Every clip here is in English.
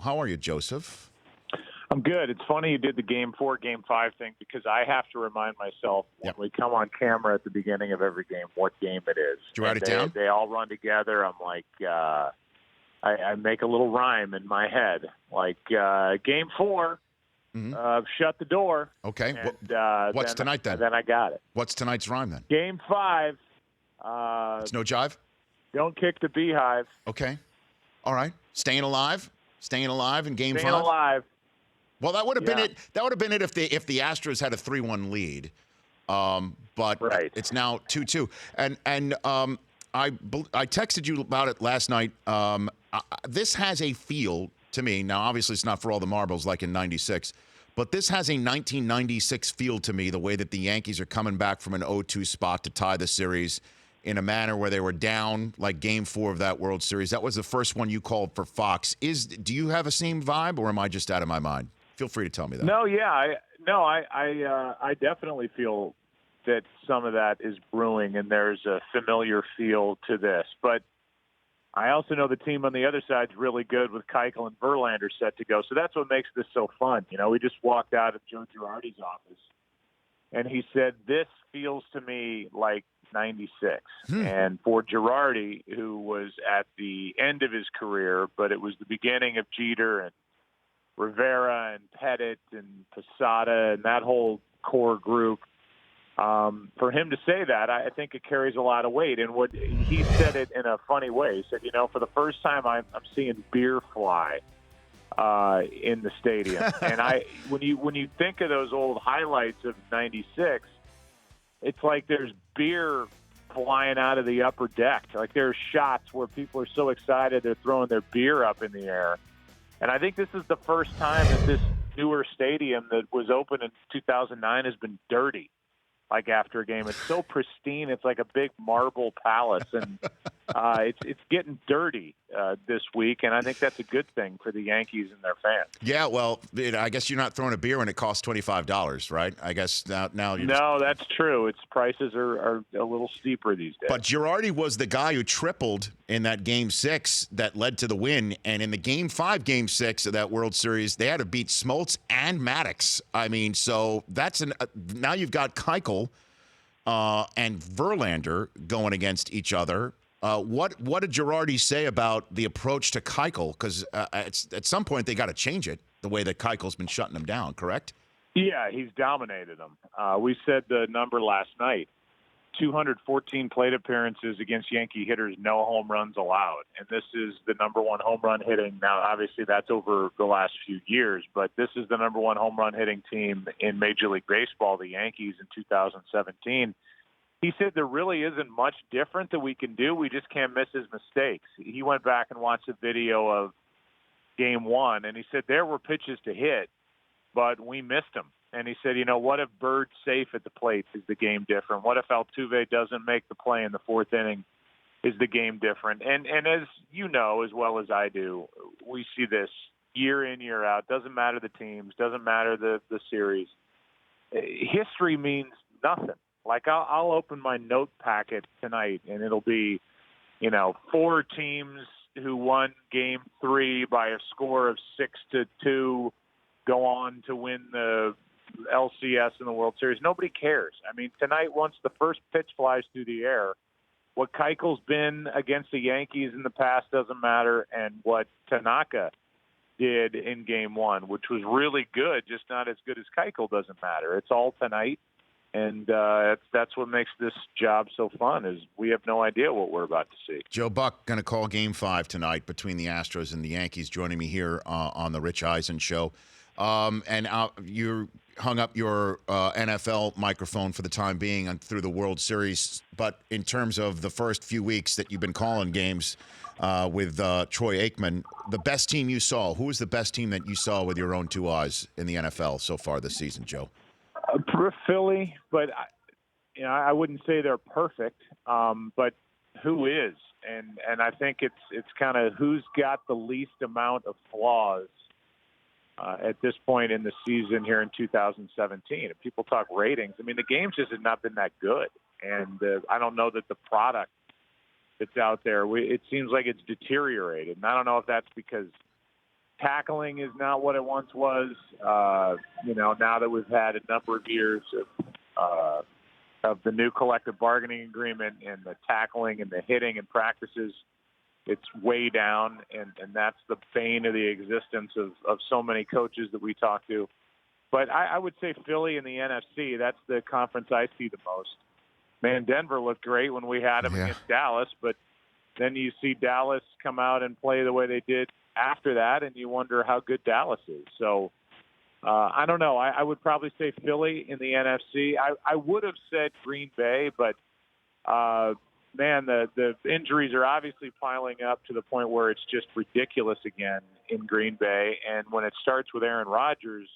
How are you, Joseph? I'm good. It's funny you did the Game 4, Game 5 thing because I have to remind myself when we come on camera at the beginning of every game what game it is. Did you write it down? They all run together. I'm like, I make a little rhyme in my head, like Game 4, shut the door. Okay. And, what's tonight then? Then I got it. What's tonight's rhyme then? Game 5. It's no jive? Don't kick the beehive. Okay. All right. Staying alive in Game 5? Staying alive. Well, that would have been it. That would have been it if the Astros had a 3-1 lead. But it's now 2-2. And I texted you about it last night. This has a feel to me. Now, obviously, it's not for all the marbles like in '96, but this has a 1996 feel to me. The way that the Yankees are coming back from an 0-2 spot to tie the series in a manner where they were down, like Game 4 of that World Series. That was the first one you called for Fox. Do you have a same vibe, or am I just out of my mind? Feel free to tell me that. No, yeah, I definitely feel that some of that is brewing, and there's a familiar feel to this. But I also know the team on the other side is really good with Keuchel and Verlander set to go. So that's what makes this so fun. You know, we just walked out of Joe Girardi's office, and he said, this feels to me like 96. And for Girardi, who was at the end of his career, but it was the beginning of Jeter and Rivera and Pettit and Posada and that whole core group, for him to say that, I think it carries a lot of weight. And what he said it in a funny way. He said, for the first time I'm seeing beer fly in the stadium. And when you think of those old highlights of '96, it's like there's beer flying out of the upper deck. Like there's shots where people are so excited they're throwing their beer up in the air. And I think this is the first time that this newer stadium that was open in 2009 has been dirty, like after a game. It's so pristine. It's like a big marble palace. And it's getting dirty this week, and I think that's a good thing for the Yankees and their fans. Yeah, well, I guess you're not throwing a beer when it costs $25, right? I guess now you're No, that's true. Its prices are a little steeper these days. But Girardi was the guy who tripled in that Game 6 that led to the win, and in the Game 5, Game 6 of that World Series, they had to beat Smoltz and Maddox. I mean, so that's now you've got Keuchel and Verlander going against each other. What did Girardi say about the approach to Keuchel? Because at some point they got to change it, the way that Keuchel's been shutting them down, correct? Yeah, he's dominated them. We said the number last night, 214 plate appearances against Yankee hitters, no home runs allowed. And this is the number one home run hitting. Now, obviously, that's over the last few years, but this is the number one home run hitting team in Major League Baseball, the Yankees, in 2017. He said there really isn't much different that we can do. We just can't miss his mistakes. He went back and watched a video of Game 1, and he said there were pitches to hit, but we missed them. And he said, what if Bird's safe at the plate? Is the game different? What if Altuve doesn't make the play in the fourth inning? Is the game different? And as you know as well as I do, we see this year in, year out. Doesn't matter the teams. Doesn't matter the series. History means nothing. Like I'll open my note packet tonight, and it'll be, 4 teams who won Game 3 by a score of 6-2 go on to win the LCS in the World Series. Nobody cares. I mean, tonight, once the first pitch flies through the air, what Keuchel's been against the Yankees in the past doesn't matter, and what Tanaka did in Game 1, which was really good, just not as good as Keuchel, doesn't matter. It's all tonight. And that's what makes this job so fun is we have no idea what we're about to see. Joe Buck going to call Game 5 tonight between the Astros and the Yankees, joining me here on the Rich Eisen Show. And you hung up your NFL microphone for the time being through the World Series. But in terms of the first few weeks that you've been calling games with Troy Aikman, the best team you saw, who was the best team that you saw with your own 2 eyes in the NFL so far this season, Joe? Philly, but I wouldn't say they're perfect. But who is? And I think it's kind of who's got the least amount of flaws at this point in the season here in 2017. If people talk ratings, I mean, the games just have not been that good. And I don't know that the product that's out there, it seems like it's deteriorated. And I don't know if that's because tackling is not what it once was. Now that we've had a number of years of the new collective bargaining agreement and the tackling and the hitting and practices, it's way down, and that's the bane of the existence of so many coaches that we talk to. But I would say Philly and the NFC, that's the conference I see the most. Man, Denver looked great when we had them against Dallas, but then you see Dallas come out and play the way they did after that, and you wonder how good Dallas is. So I don't know. I would probably say Philly in the NFC. I would have said Green Bay, but, the injuries are obviously piling up to the point where it's just ridiculous again in Green Bay. And when it starts with Aaron Rodgers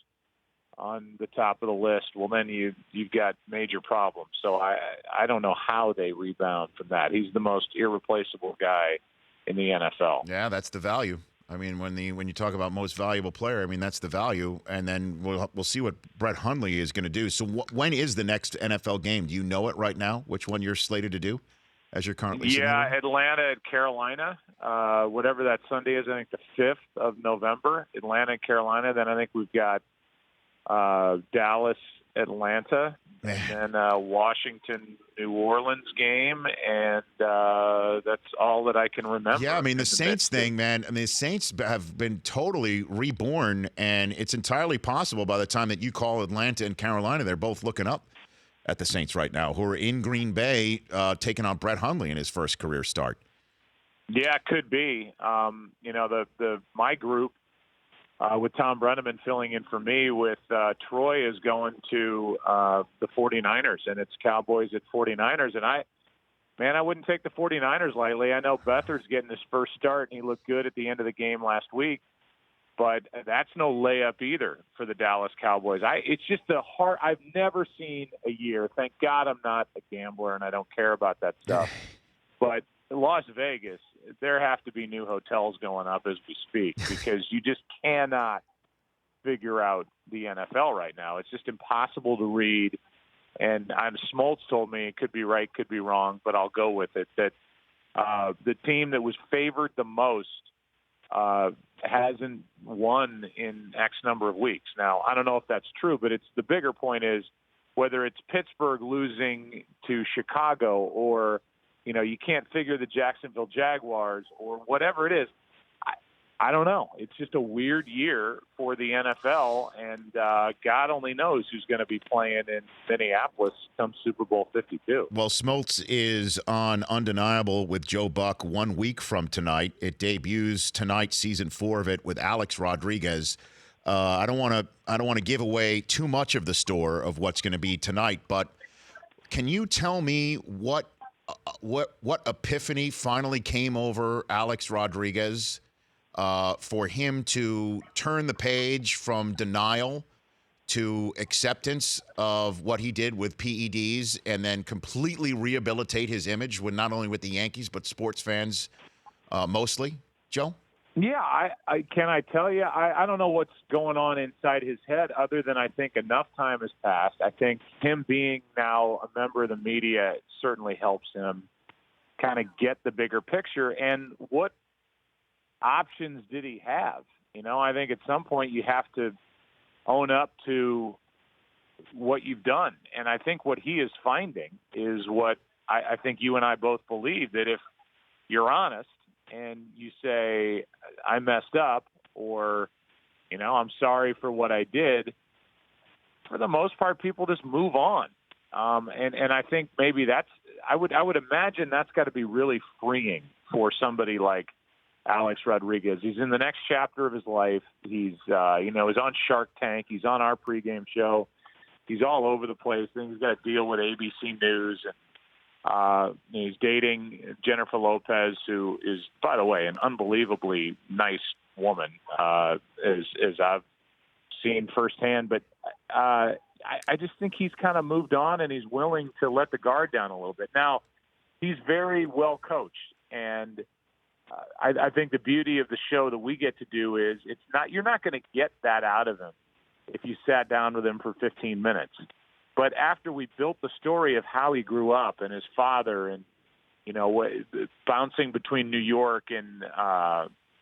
on the top of the list, well, then you've got major problems. So I don't know how they rebound from that. He's the most irreplaceable guy in the NFL. Yeah, that's the value. I mean, when you talk about most valuable player, I mean, that's the value. And then we'll see what Brett Hundley is going to do. So when is the next NFL game? Do you know it right now, which one you're slated to do as you're currently sitting here? Atlanta at Carolina, whatever that Sunday is, I think the 5th of November, Atlanta and Carolina. Then I think we've got Dallas, Atlanta, and then Washington, New Orleans game, and that's all that I can remember. Yeah, I mean, the Saints thing, man, I mean, the Saints have been totally reborn, and it's entirely possible by the time that you call Atlanta and Carolina, they're both looking up at the Saints right now, who are in Green Bay taking on Brett Hundley in his first career start. Yeah, it could be. My group, with Tom Brenneman filling in for me, with Troy is going to the 49ers, and it's Cowboys at 49ers. And I wouldn't take the 49ers lightly. I know Beathard's getting his first start, and he looked good at the end of the game last week. But that's no layup either for the Dallas Cowboys. It's just I've never seen a year. Thank God I'm not a gambler and I don't care about that stuff. But Las Vegas, there have to be new hotels going up as we speak because you just cannot figure out the NFL right now. It's just impossible to read. And Smoltz told me it could be right, could be wrong, but I'll go with it, that the team that was favored the most hasn't won in X number of weeks. Now, I don't know if that's true, but the bigger point is whether it's Pittsburgh losing to Chicago or, you can't figure the Jacksonville Jaguars or whatever it is. I don't know. It's just a weird year for the NFL, and God only knows who's going to be playing in Minneapolis come Super Bowl 52. Well, Smoltz is on Undeniable with Joe Buck 1 week from tonight. It debuts tonight, season 4 of it, with Alex Rodriguez. I don't want to give away too much of the store of what's going to be tonight, but can you tell me what epiphany finally came over Alex Rodriguez for him to turn the page from denial to acceptance of what he did with PEDs and then completely rehabilitate his image with not only with the Yankees but sports fans mostly? Joe? Yeah, can I tell you, I don't know what's going on inside his head other than I think enough time has passed. I think him being now a member of the media certainly helps him kind of get the bigger picture. And what options did he have? I think at some point you have to own up to what you've done. And I think what he is finding is what I think you and I both believe, that if you're honest and you say, I messed up, or, I'm sorry for what I did, for the most part, people just move on. And I think maybe I would imagine that's got to be really freeing for somebody like Alex Rodriguez. He's in the next chapter of his life. He's, he's on Shark Tank. He's on our pregame show. He's all over the place. Then he's got to deal with ABC News, and he's dating Jennifer Lopez, who is, by the way, an unbelievably nice woman, as I've seen firsthand. But I just think he's kind of moved on, and he's willing to let the guard down a little bit. Now, he's very well coached, and I think the beauty of the show that we get to do is you're not going to get that out of him if you sat down with him for 15 minutes. But after we built the story of how he grew up and his father and, bouncing between New York and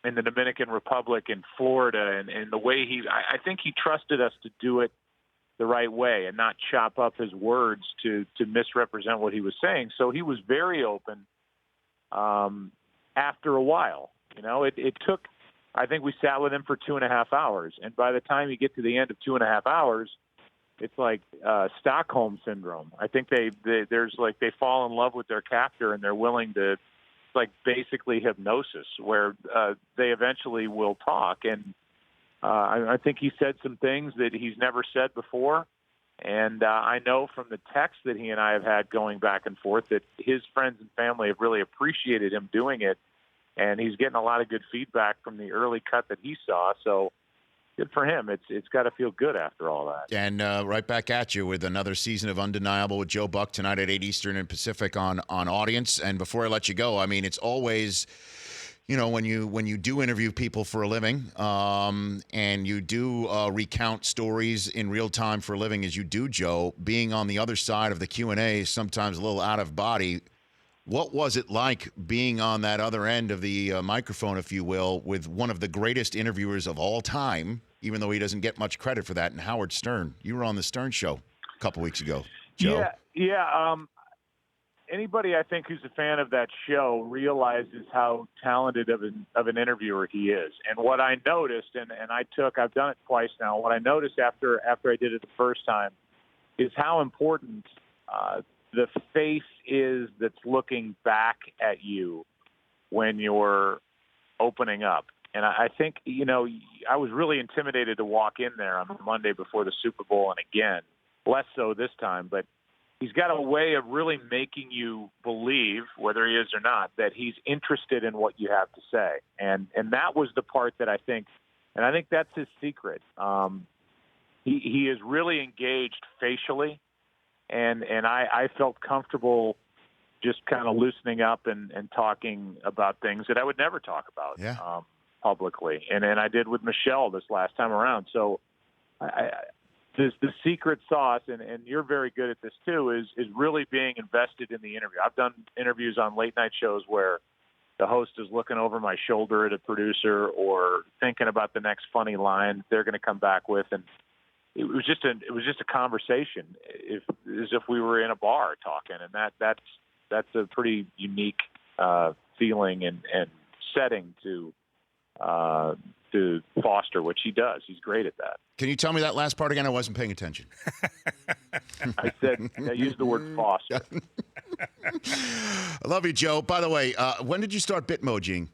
in the Dominican Republic, in Florida, and the way I think he trusted us to do it the right way and not chop up his words to misrepresent what he was saying. So he was very open after a while. It took, I think we sat with him for 2.5 hours. And by the time you get to the end of 2.5 hours, it's like Stockholm syndrome. I think they fall in love with their captor and they're willing to, it's like basically hypnosis where they eventually will talk. And I think he said some things that he's never said before. And I know from the text that he and I have had going back and forth that his friends and family have really appreciated him doing it. And he's getting a lot of good feedback from the early cut that he saw. So good for him. It's got to feel good after all that. And right back at you with another season of Undeniable with Joe Buck tonight at 8 Eastern and Pacific on Audience. And before I let you go, I mean, it's always, when you do interview people for a living and you do recount stories in real time for a living as you do, Joe, being on the other side of the Q&A is sometimes a little out of body. What was it like being on that other end of the microphone, if you will, with one of the greatest interviewers of all time, even though he doesn't get much credit for that, and Howard Stern? You were on the Stern Show a couple weeks ago, Joe. Yeah. Anybody, I think, who's a fan of that show realizes how talented of an interviewer he is. And what I noticed, and I've done it twice now, what I noticed after I did it the first time is how important the face is that's looking back at you when you're opening up. And I think, I was really intimidated to walk in there on Monday before the Super Bowl, and again, less so this time, but he's got a way of really making you believe, whether he is or not, that he's interested in what you have to say. And that was the part that I think that's his secret. He is really engaged facially. And I felt comfortable just kind of loosening up and talking about things that I would never talk about publicly. And I did with Michelle this last time around. So the secret sauce, and you're very good at this too, is really being invested in the interview. I've done interviews on late night shows where the host is looking over my shoulder at a producer or thinking about the next funny line they're going to come back with. And it was just a conversation, as if we were in a bar talking, and that's a pretty unique feeling and setting to foster, which he does. He's great at that. Can you tell me that last part again? I wasn't paying attention. I used the word foster. I love you, Joe. By the way, when did you start Bitmojing?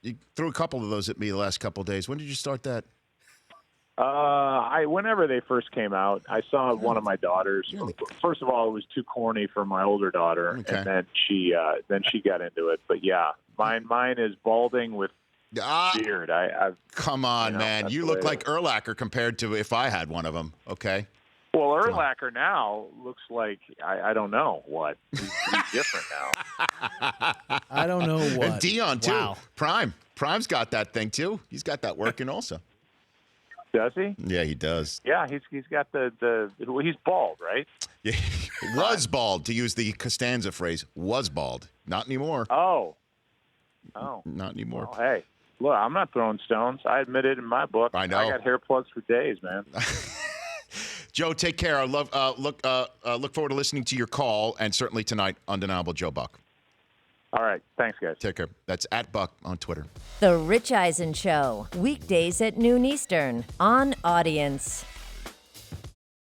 You threw a couple of those at me the last couple of days. When did you start that? Whenever they first came out, I saw one of my daughters. First of all, it was too corny for my older daughter, okay. And then she got into it. But yeah, mine is balding with beard. Come on, man, you look like Urlacher compared to if I had one of them. Okay. Well, Urlacher now looks like I don't know what. He's different now. I don't know what. And Dion too. Wow. Prime's got that thing too. He's got that working also. Does he? Yeah, he does. Yeah, he's got he's bald, right? Yeah, was bald, to use the Costanza phrase. Was bald, not anymore. Oh, not anymore. Well, hey, look, I'm not throwing stones. I admit it in my book. I know. I got hair plugs for days, man. Joe, take care. I love look forward to listening to your call, and certainly tonight, Undeniable Joe Buck. All right. Thanks, guys. Take care. That's @Buck on Twitter. The Rich Eisen Show, weekdays at noon Eastern on Audience.